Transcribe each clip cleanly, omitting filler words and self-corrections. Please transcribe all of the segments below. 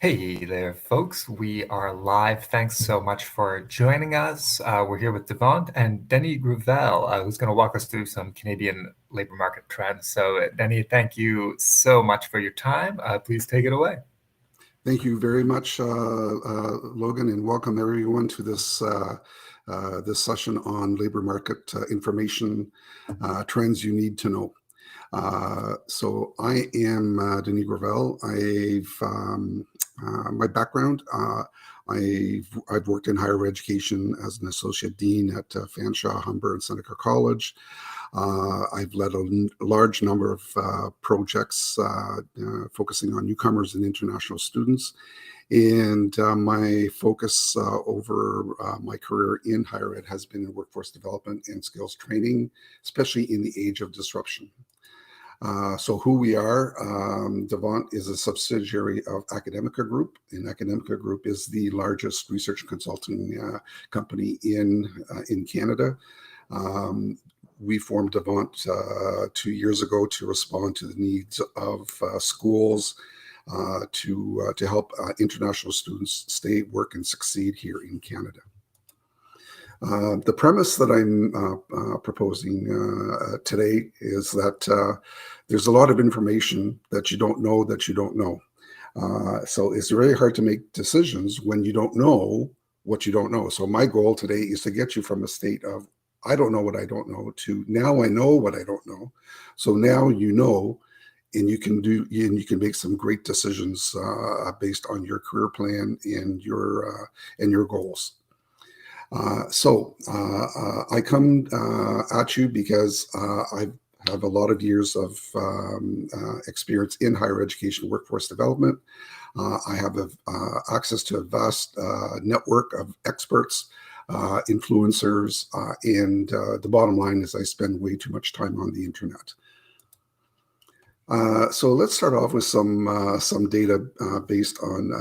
Hey there, folks. We are live. Thanks so much for joining us. We're here with Devant and Denny Grouvel, who's going to walk us through some Canadian labor market trends. So, Denny, thank you so much for your time. Please take it away. Thank you very much, Logan, and welcome everyone to this session on labor market information trends you need to know. So I am Denis Gravel. My background. I've worked in higher education as an associate dean at Fanshawe, Humber, and Seneca College. I've led a large number of projects focusing on newcomers and international students. And my focus over my career in higher ed has been in workforce development and skills training, especially in the age of disruption. So who we are, Devant is a subsidiary of Academica Group, and Academica Group is the largest research consulting company in Canada. We formed Devant 2 years ago to respond to the needs of schools to help international students stay, work, and succeed here in Canada. The premise that I'm proposing today is that there's a lot of information that you don't know that you don't know. So it's really hard to make decisions when you don't know what you don't know. So my goal today is to get you from a state of I don't know what I don't know to now I know what I don't know. So now you know, and you can make some great decisions based on your career plan and your goals. So I come at you because I have a lot of years of experience in higher education workforce development. I have access to a vast network of experts, influencers, and the bottom line is I spend way too much time on the internet. So let's start off with some data based on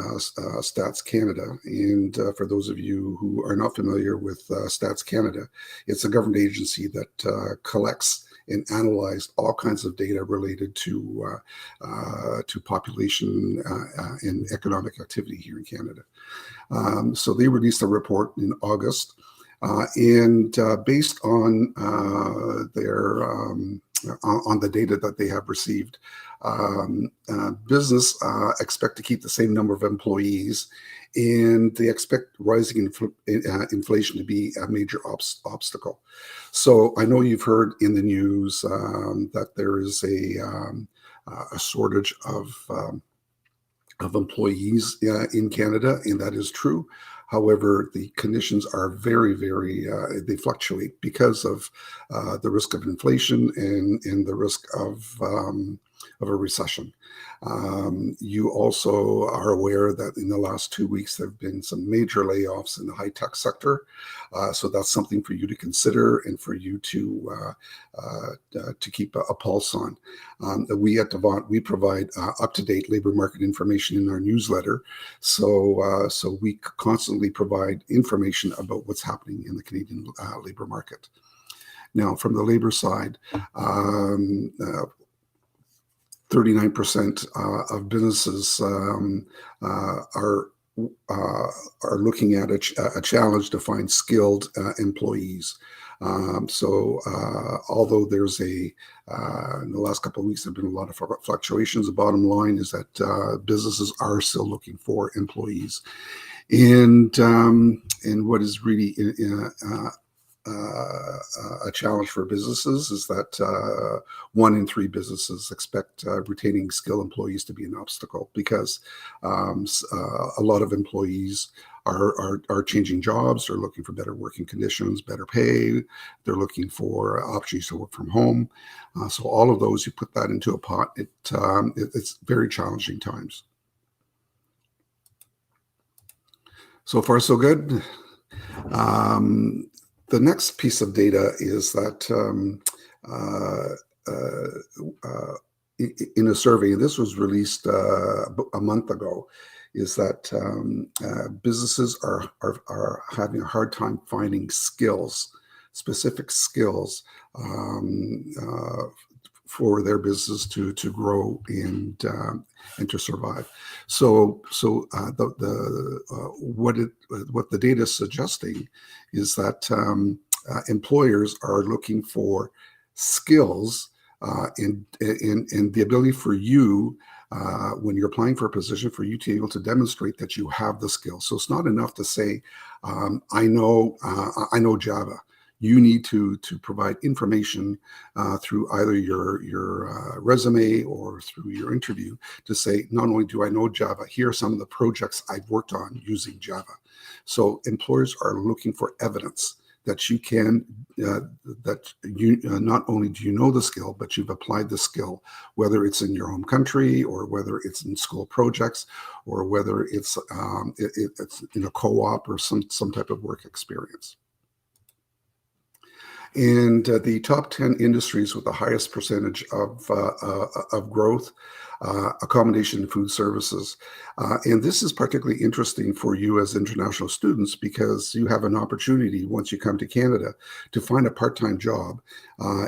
Stats Canada. And for those of you who are not familiar with Stats Canada, it's a government agency that collects and analyzed all kinds of data related to population and economic activity here in Canada. So they released a report in August, and based on on the data that they have received, business expect to keep the same number of employees, and they expect rising inflation to be a major obstacle. So I know you've heard in the news that there is a shortage of employees in Canada, and that is true. However, the conditions are very, they fluctuate because of the risk of inflation and the risk of a recession. You also are aware that in the last 2 weeks, there have been some major layoffs in the high-tech sector. So that's something for you to consider and for you to keep a pulse on. We at Devant, we provide up-to-date labor market information in our newsletter. So we constantly provide information about what's happening in the Canadian labor market. Now, from the labor side, 39% of businesses are looking at a challenge to find skilled employees. So although there's in the last couple of weeks, there have been a lot of fluctuations, the bottom line is that businesses are still looking for employees. And what is really a challenge for businesses is that 1 in 3 businesses expect retaining skilled employees to be an obstacle because a lot of employees are changing jobs. They're looking for better working conditions, better pay. They're looking for opportunities to work from home. So all of those, you put that into a pot, it's very challenging times. So far, so good. The next piece of data is that in a survey, and this was released a month ago, is that businesses are having a hard time finding skills, specific skills for their business to grow and to survive. So what the data is suggesting is that employers are looking for skills and the ability for you, when you're applying for a position, for you to be able to demonstrate that you have the skills. So it's not enough to say, I know Java. You need to provide information through either your resume or through your interview to say, not only do I know Java, here are some of the projects I've worked on using Java. So employers are looking for evidence that you can, that you not only do you know the skill, but you've applied the skill, whether it's in your home country or whether it's in school projects or whether it's in a co-op or some type of work experience. And the top 10 industries with the highest percentage of growth, accommodation and food services. And this is particularly interesting for you as international students, because you have an opportunity once you come to Canada to find a part-time job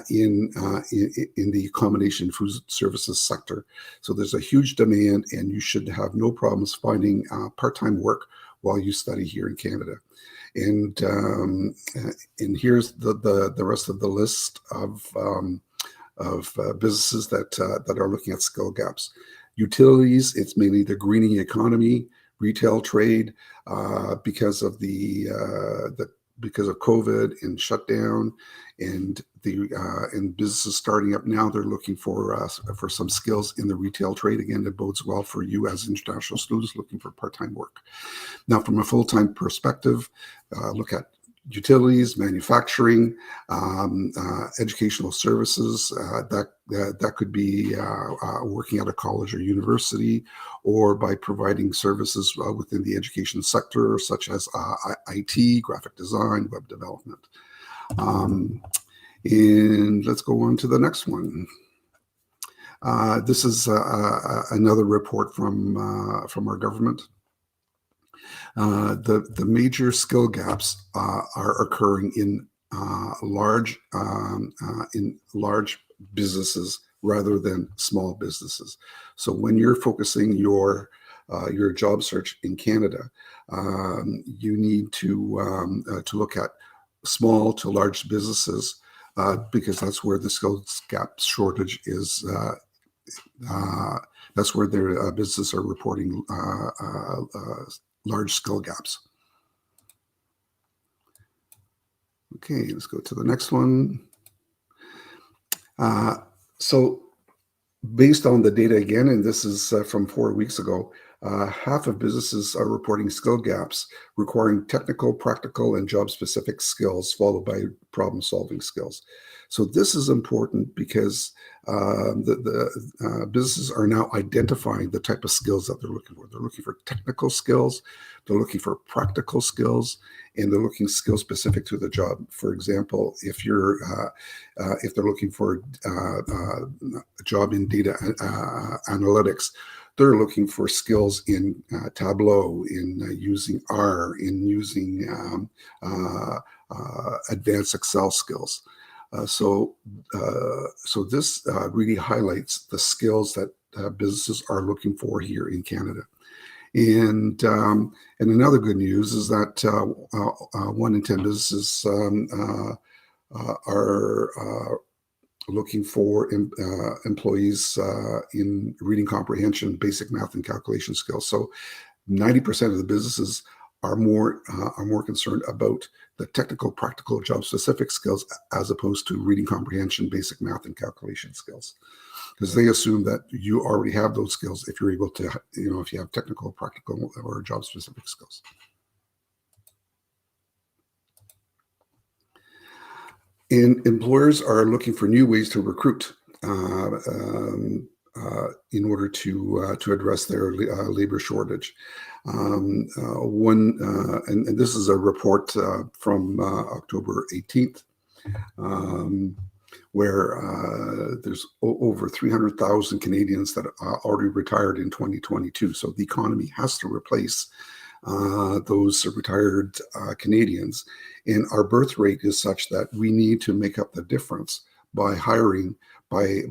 in the accommodation and food services sector. So there's a huge demand, and you should have no problems finding part-time work while you study here in Canada. And here's the rest of the list of businesses that are looking at skill gaps. Utilities, it's mainly the greening economy, retail trade, because of because of COVID and shutdown, and businesses starting up now. They're looking for some skills in the retail trade. Again, it bodes well for you as international students looking for part-time work. Now, from a full-time perspective, look at utilities, manufacturing, educational services. That could be working at a college or university, or by providing services within the education sector, such as IT, graphic design, web development. And let's go on to the next one. This is another report from our government. The major skill gaps are occurring in large businesses rather than small businesses. So when you're focusing your job search in Canada, you need to look at small to large businesses, because that's where the skills gap shortage is. That's where their businesses are reporting large skill gaps. Okay, let's go to the next one. So based on the data again, and this is from 4 weeks ago, half of businesses are reporting skill gaps requiring technical, practical, and job-specific skills, followed by problem-solving skills. So this is important because the businesses are now identifying the type of skills that they're looking for. They're looking for technical skills, they're looking for practical skills, and they're looking skills specific to the job. For example, if they're looking for a job in data analytics, they're looking for skills in Tableau, in using R, in using advanced Excel skills. So this really highlights the skills that businesses are looking for here in Canada. And another good news is that 1 in 10 businesses are looking for employees in reading comprehension, basic math, and calculation skills. So 90% of the businesses are more concerned about the technical, practical, job-specific skills as opposed to reading comprehension, basic math, and calculation skills, because they assume that you already have those skills if you're able to, if you have technical, practical, or job-specific skills. And employers are looking for new ways to recruit in order to address their labor shortage. And this is a report from October 18th, where there's over 300,000 Canadians that already retired in 2022. So the economy has to replace those retired Canadians. And our birth rate is such that we need to make up the difference by hiring by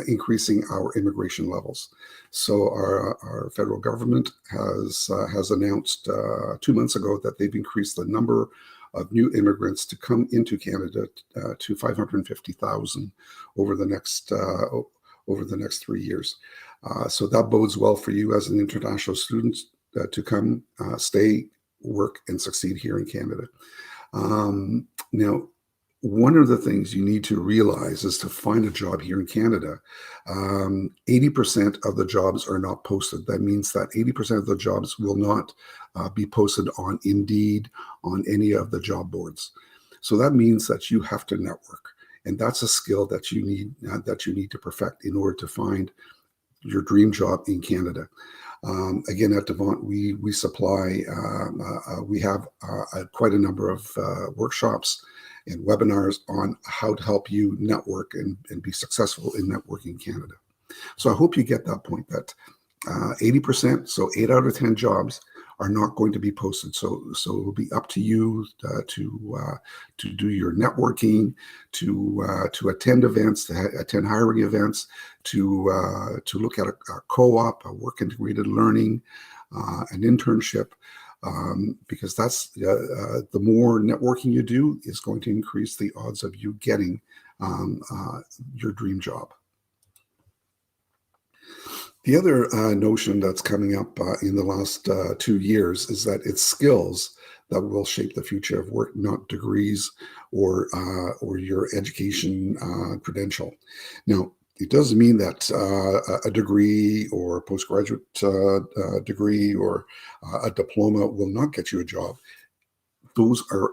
increasing our immigration levels. So our federal government has announced 2 months ago that they've increased the number of new immigrants to come into Canada to 550,000 over the next 3 years. So that bodes well for you as an international student to come, stay, work, and succeed here in Canada. Now, one of the things you need to realize is to find a job here in Canada, 80% of the jobs are not posted. That means that 80% of the jobs will not be posted on Indeed, on any of the job boards. So that means that you have to network. And that's a skill that you need to perfect in order to find your dream job in Canada. Again, at Devant, we supply, we have quite a number of workshops and webinars on how to help you network and be successful in networking in Canada. So I hope you get that point, that 80%, so 8 out of 10 jobs are not going to be posted. So it'll be up to you to do your networking, to attend events, to attend hiring events, to look at a co-op, a work integrated learning, an internship, because that's the more networking you do is going to increase the odds of you getting your dream job. The other notion that's coming up in the last 2 years is that it's skills that will shape the future of work, not degrees or your education credential. Now, it doesn't mean that a degree or a postgraduate degree or a diploma will not get you a job. Those are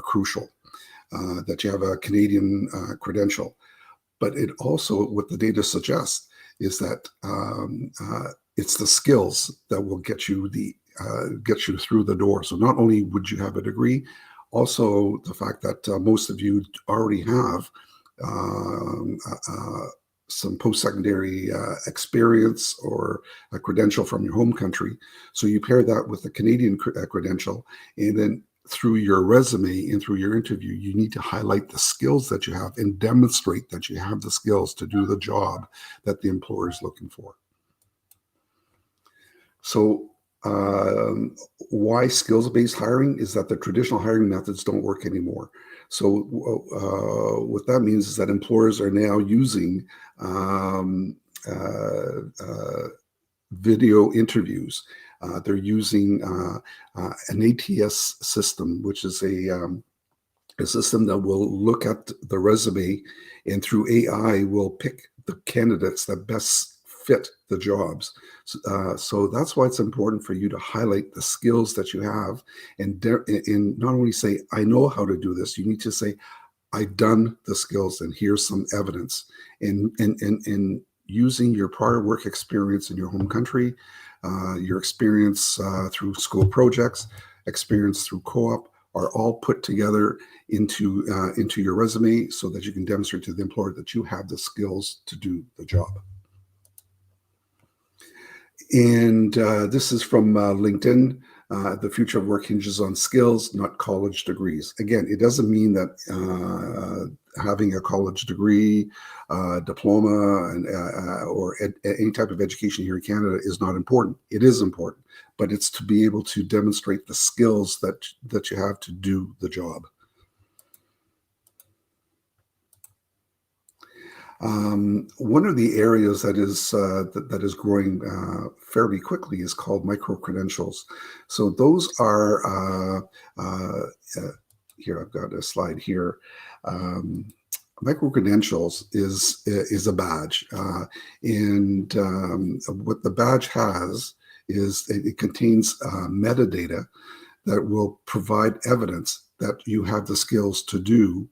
crucial, that you have a Canadian credential. But it also, what the data suggests, is that it's the skills that will get you through the door. So not only would you have a degree, also the fact that most of you already have some post-secondary experience or a credential from your home country. So you pair that with the Canadian credential, and then through your resume and through your interview, you need to highlight the skills that you have and demonstrate that you have the skills to do the job that the employer is looking for. So why skills-based hiring is that the traditional hiring methods don't work anymore. So what that means is that employers are now using video interviews. They're using an ATS system, which is a system that will look at the resume and through AI will pick the candidates that best fit the jobs. So that's why it's important for you to highlight the skills that you have and not only say, I know how to do this, you need to say, I've done the skills and here's some evidence. And using your prior work experience in your home country, your experience through school projects, experience through co-op are all put together into your resume so that you can demonstrate to the employer that you have the skills to do the job. And this is from LinkedIn. The future of work hinges on skills, not college degrees. Again, it doesn't mean that having a college degree, diploma, and, or any type of education here in Canada is not important. It is important, but it's to be able to demonstrate the skills that you have to do the job. One of the areas that is growing fairly quickly is called micro-credentials. So those are, here I've got a slide here. Micro-credentials is a badge. And what the badge has is it contains metadata that will provide evidence that you have the skills to do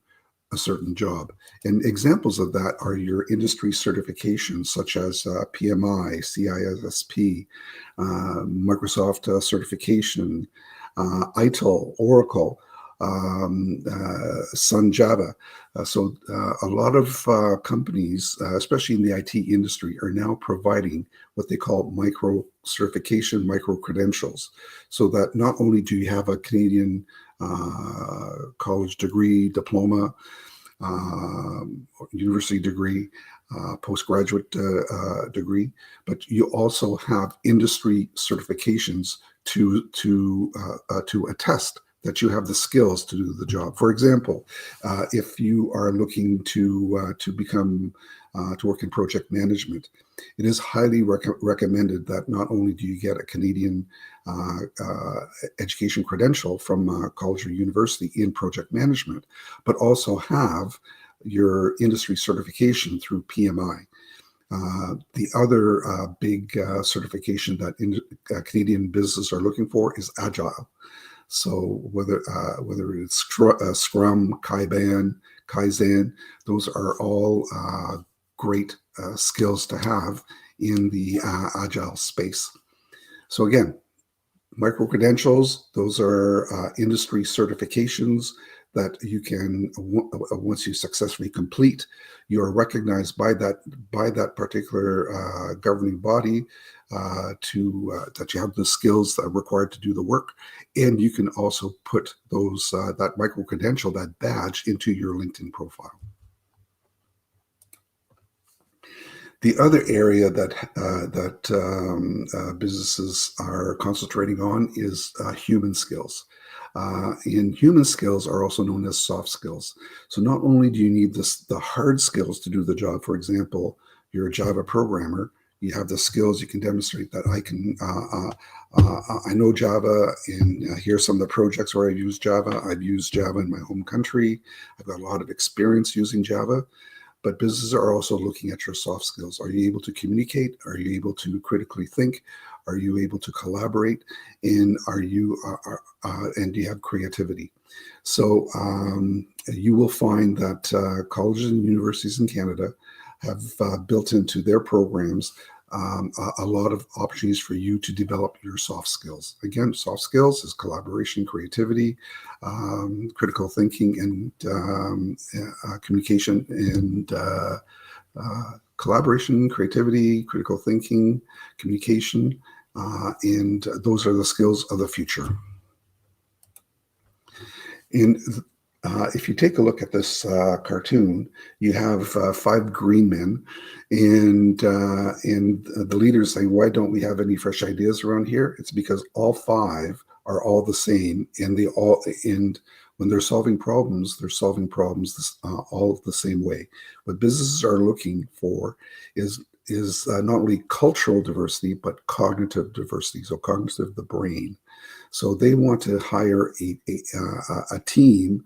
a certain job. And examples of that are your industry certifications, such as PMI, CISSP, Microsoft certification, ITIL, Oracle, Sun Java. So a lot of companies, especially in the IT industry, are now providing what they call micro certification, micro credentials, so that not only do you have a Canadian college degree, diploma, university degree, postgraduate degree, but you also have industry certifications to attest that you have the skills to do the job. For example, if you are looking to become to work in project management, it is highly recommended that not only do you get a Canadian education credential from a college or university in project management, but also have your industry certification through PMI. The other big certification that Canadian businesses are looking for is Agile. So whether it's Scrum, Kaizen, those are all great skills to have in the Agile space. So again, micro credentials, those are industry certifications that you can, once you successfully complete, you are recognized by that particular governing body that you have the skills that are required to do the work, and you can also put those that micro credential, that badge, into your LinkedIn profile. The other area that businesses are concentrating on is human skills. And human skills are also known as soft skills. So not only do you need the hard skills to do the job, for example, you're a Java programmer, you have the skills, you can demonstrate that I know Java, and here's some of the projects where I've used Java. I've used Java in my home country. I've got a lot of experience using Java. But businesses are also looking at your soft skills. Are you able to communicate? Are you able to critically think? Are you able to collaborate? And and do you have creativity? So you will find that colleges and universities in Canada have built into their programs a lot of opportunities for you to develop your soft skills. Again, soft skills is collaboration, creativity, critical thinking, and communication, and collaboration, creativity, critical thinking, communication, and those are the skills of the future. And if you take a look at this cartoon, you have 5 green men, and the leaders saying, "Why don't we have any fresh ideas around here?" It's because all 5 are all the same, and when they're solving problems all the same way. What businesses are looking for is not only cultural diversity but cognitive diversity. So cognitive of the brain. So they want to hire a team.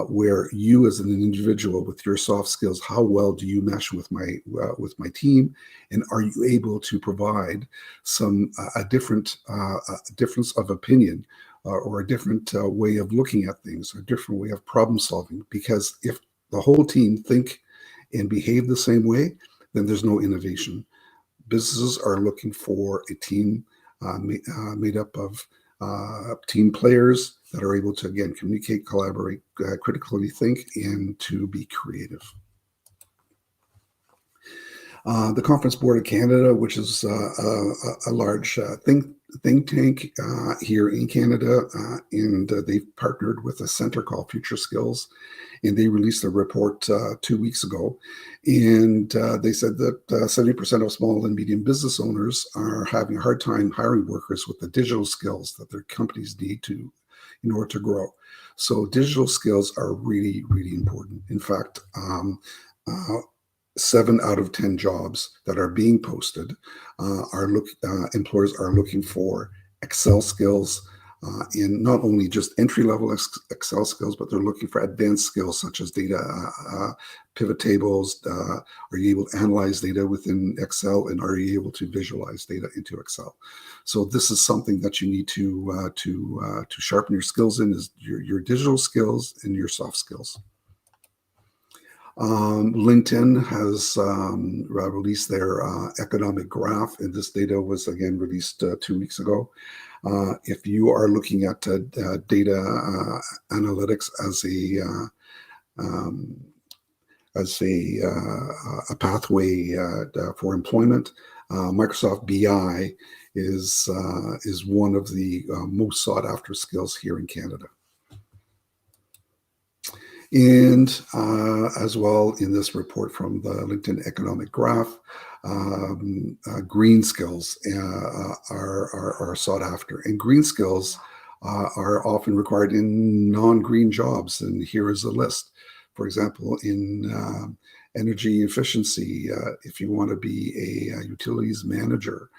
Where you, as an individual, with your soft skills, how well do you mesh with my team, and are you able to provide a difference of opinion, or a different way of looking at things, or a different way of problem solving? Because if the whole team think and behave the same way, then there's no innovation. Businesses are looking for a team made up of team players that are able to, again, communicate, collaborate, critically think, and to be creative. The Conference Board of Canada, which is a large think tank here in Canada, and they've partnered with a center called Future Skills, and they released a report 2 weeks ago, and they said that 70% of small and medium business owners are having a hard time hiring workers with the digital skills that their companies need in order to grow. So digital skills are really, really important. In fact, 7 out of 10 jobs that are being posted employers are looking for Excel skills, in not only just entry-level Excel skills, but they're looking for advanced skills such as data, pivot tables. Are you able to analyze data within Excel, and are you able to visualize data into Excel? So this is something that you need to sharpen your skills in, is your digital skills and your soft skills. LinkedIn has released their economic graph, and this data was again released 2 weeks ago. If you are looking at data analytics as a pathway for employment, Microsoft BI is one of the most sought after skills here in Canada. And as well, in this report from the LinkedIn Economic Graph, green skills are sought after. And green skills are often required in non-green jobs. And here is a list. For example, in energy efficiency, if you want to be a utilities manager,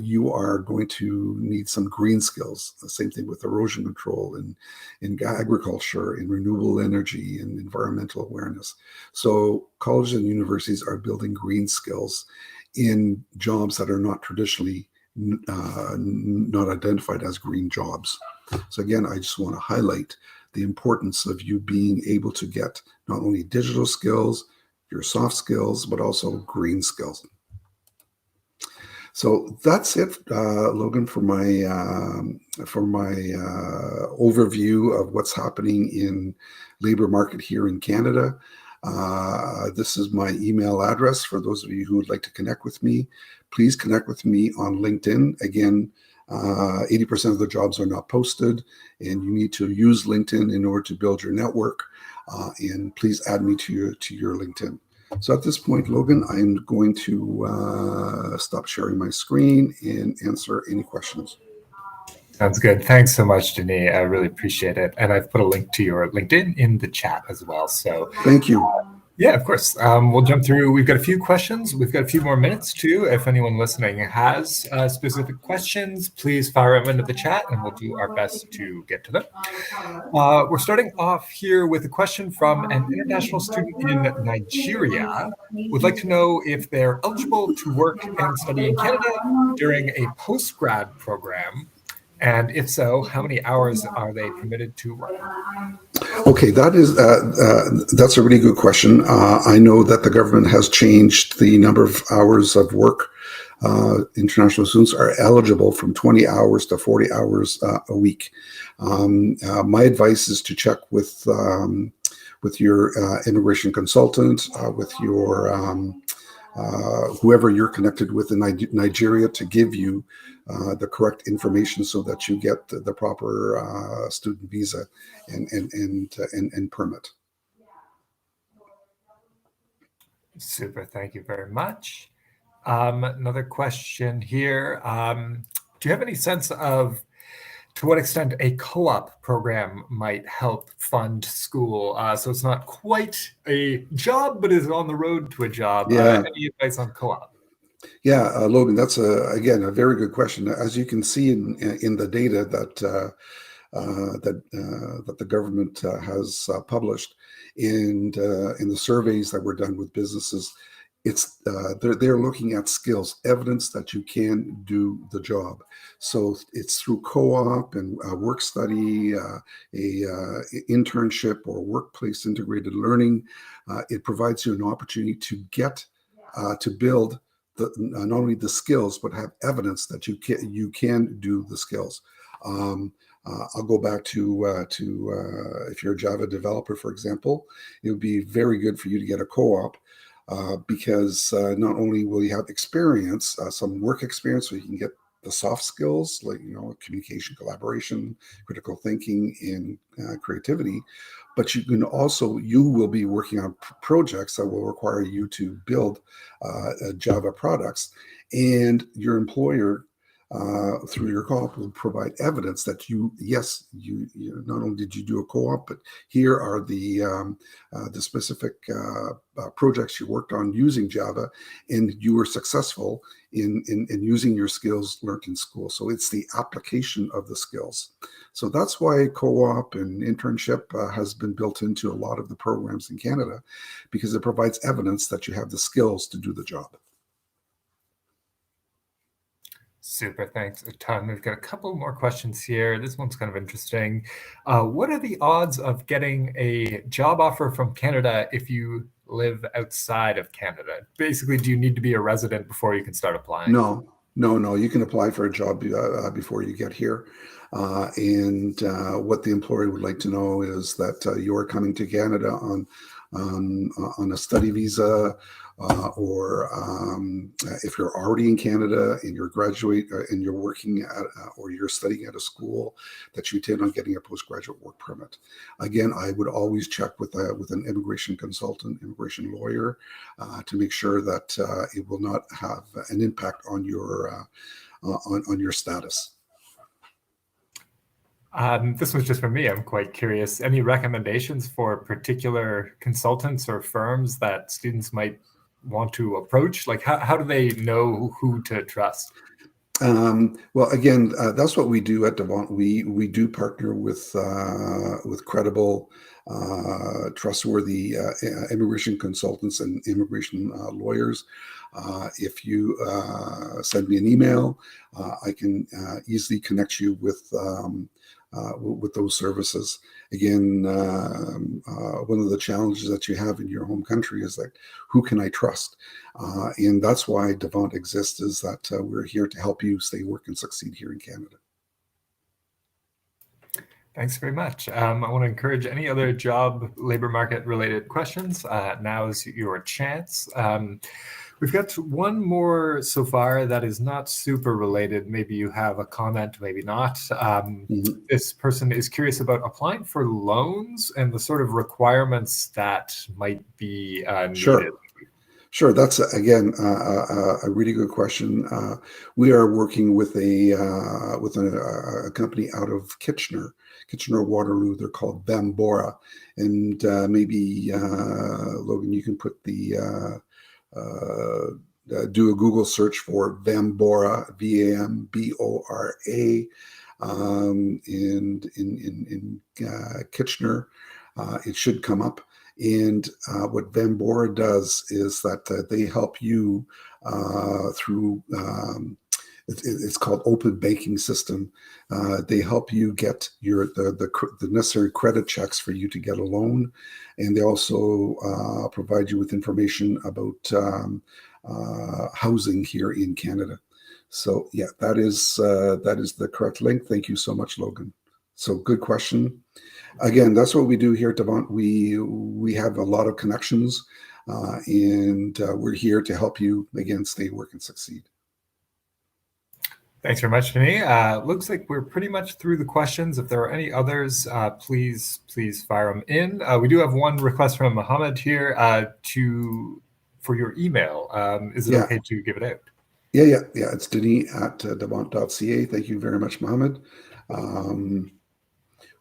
you are going to need some green skills. The same thing with erosion control in agriculture, in renewable energy, and environmental awareness. So colleges and universities are building green skills in jobs that are not traditionally not identified as green jobs. So again, I just want to highlight the importance of you being able to get not only digital skills, your soft skills, but also green skills. So that's it, Logan, for my overview of what's happening in labor market here in Canada. This is my email address for those of you who would like to connect with me. Please connect with me on LinkedIn. Again, 80% of the jobs are not posted, and you need to use LinkedIn in order to build your network. And please add me to your LinkedIn. So at this point, Logan, I'm going to stop sharing my screen and answer any questions. Sounds good. Thanks so much, Denis. I really appreciate it. And I've put a link to your LinkedIn in the chat as well. So thank you. Yeah, of course. We'll jump through. We've got a few questions. We've got a few more minutes too. If anyone listening has specific questions, please fire them into the chat and we'll do our best to get to them. We're starting off here with a question from an international student in Nigeria. Would like to know if they're eligible to work and study in Canada during a post-grad program. And if so, how many hours are they permitted to work? Okay, that's a really good question. I know that the government has changed the number of hours of work. International students are eligible from 20 hours to 40 hours a week. My advice is to check with your immigration consultant, with your whoever you're connected with in Nigeria to give you the correct information so that you get the proper student visa and permit. Super, thank you very much. Another question here. Do you have any sense of to what extent a co-op program might help fund school? So it's not quite a job, but is on the road to a job. Yeah. Any advice on co-op? Yeah, Logan, that's again a very good question. As you can see in the data that the government has published, and in the surveys that were done with businesses, it's they're looking at skills, evidence that you can do the job. So it's through co-op and work study, internship or workplace integrated learning. It provides you an opportunity to get to build not only the skills, but have evidence that you can do the skills. I'll go back to if you're a Java developer, for example, it would be very good for you to get a co-op because not only will you have experience, some work experience, so you can get the soft skills like communication, collaboration, critical thinking, and creativity, but you will be working on projects that will require you to build Java products, and your employer through your co-op will provide evidence that you not only did you do a co-op, but here are the specific projects you worked on using Java, and you were successful in using your skills learned in school. So it's the application of the skills. So that's why co-op and internship has been built into a lot of the programs in Canada, because it provides evidence that you have the skills to do the job. Super, thanks a ton. We've got a couple more questions here. This one's kind of interesting. What are the odds of getting a job offer from Canada if you live outside of Canada? Basically, do you need to be a resident before you can start applying? No. You can apply for a job before you get here. And what the employer would like to know is that you are coming to Canada on on a study visa, or if you're already in Canada and you're graduate and you're working at or you're studying at a school, that you intend on getting a postgraduate work permit. Again, I would always check with an immigration consultant, immigration lawyer, to make sure that it will not have an impact on your status. This was just for me. I'm quite curious. Any recommendations for particular consultants or firms that students might want to approach? Like, how do they know who to trust? Well, again, that's what we do at Devant. We do partner with credible, trustworthy immigration consultants and immigration lawyers. If you send me an email, I can easily connect you with those services. Again, one of the challenges that you have in your home country is like, who can I trust? And that's why Devant exists, is that we're here to help you stay, work, and succeed here in Canada. Thanks very much. I want to encourage any other job, labor market related questions. Now is your chance. We've got one more so far that is not super related. Maybe you have a comment, maybe not. This person is curious about applying for loans and the sort of requirements that might be needed. Sure, that's again a really good question. We are working with a company out of Kitchener, Waterloo. They're called Bambora, and maybe Logan, you can put the do a Google search for Bambora, Vambora, and in Kitchener, it should come up. And what Bambora does is that they help you through, it's called open banking system. They help you get the necessary credit checks for you to get a loan, and they also provide you with information about housing here in Canada. So yeah, that is the correct link. Thank you so much, Logan. So good question. Again, that's what we do here at Devant. We have a lot of connections, and we're here to help you, again, stay, work, and succeed. Thanks very much, Denis. Looks like we're pretty much through the questions. If there are any others, please fire them in. We do have one request from Mohammed here for your email. Is it okay to give it out? Yeah. It's Denis@devant.ca. Thank you very much, Mohammed.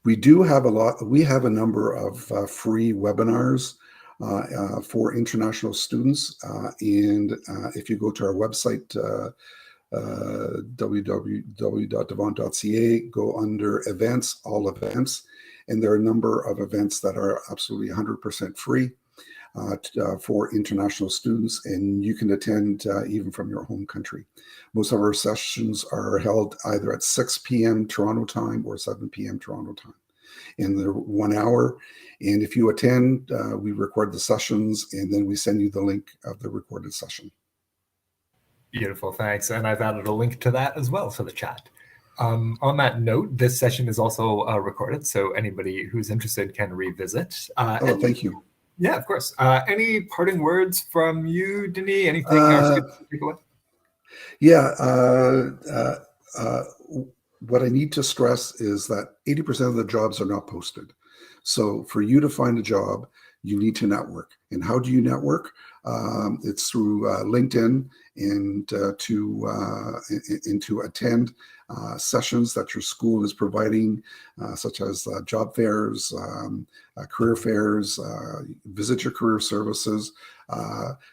We have a number of free webinars for international students. And if you go to our website, www.devant.ca, go under events, all events, and there are a number of events that are absolutely 100% free for international students, and you can attend even from your home country. Most of our sessions are held either at 6 p.m. Toronto time or 7 p.m. Toronto time, and they're 1 hour. And if you attend, we record the sessions, and then we send you the link of the recorded session. Beautiful, thanks. And I've added a link to that as well for the chat. On that note, this session is also recorded, so anybody who's interested can revisit. Thank you. Yeah, of course. Any parting words from you, Denis? Anything our students can take away? Yeah. What I need to stress is that 80% of the jobs are not posted. So for you to find a job, you need to network. And how do you network? It's through LinkedIn, and to attend sessions that your school is providing, such as job fairs, career fairs, visit your career services,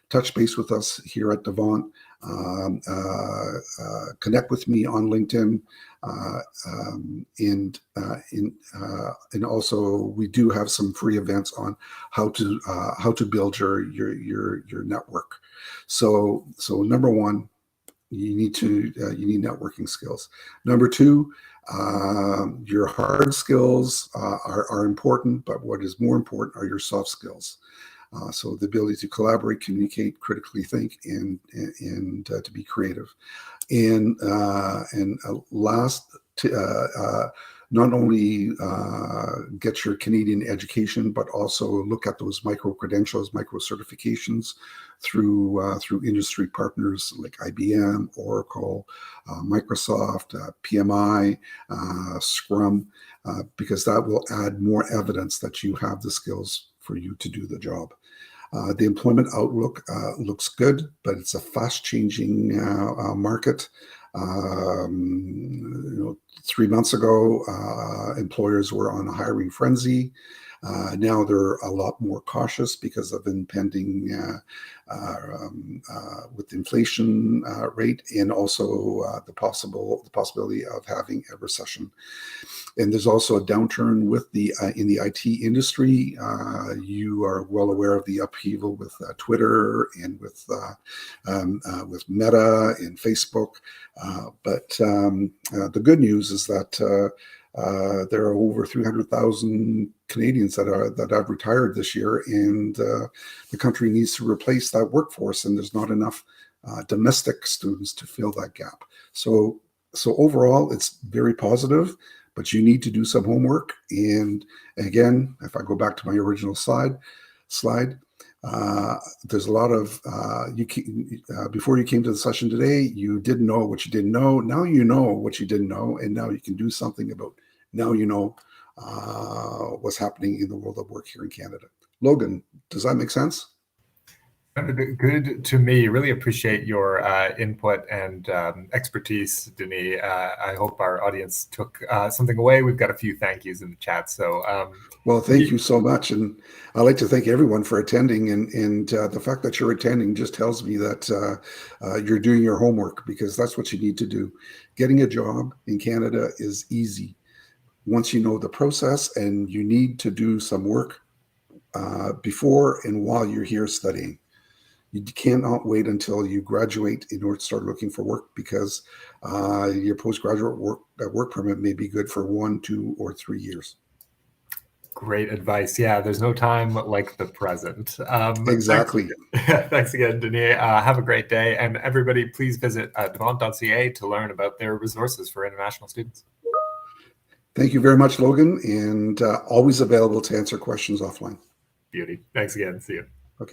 touch base with us here at Devant, connect with me on LinkedIn, and also we do have some free events on how to build your network. So number one, you need networking skills. Number two, your hard skills are important, but what is more important are your soft skills. So the ability to collaborate, communicate, critically think, and to be creative. And last, not only get your Canadian education, but also look at those micro credentials, micro certifications through industry partners like IBM, Oracle, Microsoft, PMI, Scrum, because that will add more evidence that you have the skills for you to do the job. The employment outlook looks good, but it's a fast-changing market. 3 months ago, employers were on a hiring frenzy. Now they're a lot more cautious because of impending with inflation rate, and also the possibility of having a recession. And there's also a downturn with the in the IT industry. You are well aware of the upheaval with Twitter and with Meta and Facebook. But the good news is that there are over 300,000 Canadians that have retired this year, and the country needs to replace that workforce, and there's not enough domestic students to fill that gap. So overall, it's very positive, but you need to do some homework. And again, if I go back to my original slide, there's a lot of before you came to the session today, you didn't know what you didn't know. Now you know what you didn't know, and now you can do something about. Now you know what's happening in the world of work here in Canada. Logan, does that make sense? Good to me. Really appreciate your input and expertise, Denis. I hope our audience took something away. We've got a few thank yous in the chat. So, well, thank you so much, and I'd like to thank everyone for attending. And the fact that you're attending just tells me that you're doing your homework, because that's what you need to do. Getting a job in Canada is easy once you know the process, and you need to do some work before and while you're here studying. You cannot wait until you graduate in order to start looking for work, because your postgraduate work permit may be good for 1, 2, or 3 years. Great advice. Yeah, there's no time like the present. Exactly. Thanks again, Denis. Have a great day. And everybody, please visit devant.ca to learn about their resources for international students. Thank you very much, Logan, and always available to answer questions offline. Beauty. Thanks again. See you.